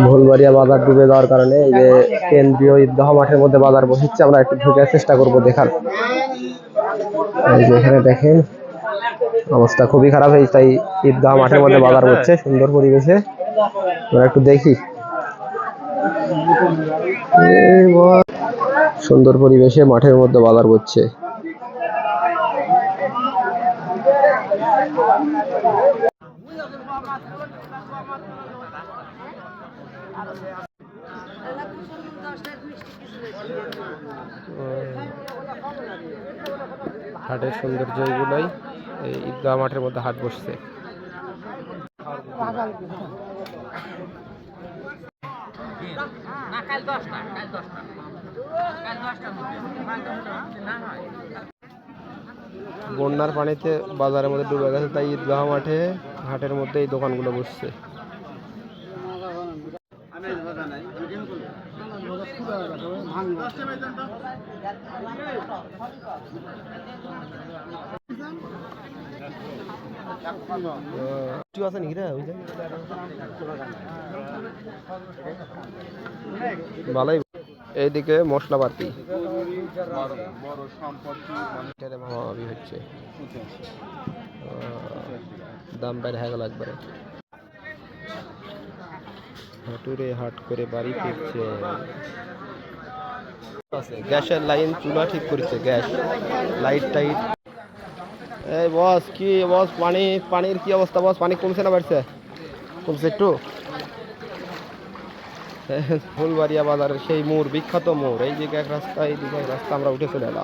ভুলবাড়িয়া বাজার ডুবে যাওয়ার কারণে এই যে কেন্দ্রীয় ঈদগাহ মাঠের মধ্যে বাজার বসেছে, আমরা একটু ঢুকে চেষ্টা করব দেখার। এই যে এখানে দেখেন অবস্থা খুবই খারাপ হয়েছে, তাই ঈদগাহ মাঠের মধ্যে বাজার বসছে সুন্দর পরিবেশে, আমরা একটু দেখি। সুন্দর পরিবেশে মাঠের মধ্যে বাজার বসছে। হাটের সৌন্দর্য এগুলোই, এই ঈদগাহ মাঠের মধ্যে হাট বসছে। বন্যার পানিতে বাজারের মধ্যে ডুবে গেছে, তাই ঈদগাহ মাঠে হাটের মধ্যে এই দোকানগুলো বসছে। ভালোই। এইদিকে মশলাপাতি হচ্ছে, দাম বেড়ে হয়ে গেল একবারে। হাটুরে হাট করে বাড়ি ফিরছে। গ্যাসের লাইন চুলা ঠিক করছে, গ্যাস লাইট টাইট। এই বস কি বস, পানির কি অবস্থা বস? পানি কমছে না বাড়ছে? কমছে একটু। ফুলবাড়িয়া বাজারের সেই মোড়, বিখ্যাত মোড়, এই দিকে এক রাস্তা, এই দিকে এক রাস্তা, আমরা উঠে চলে এলাম।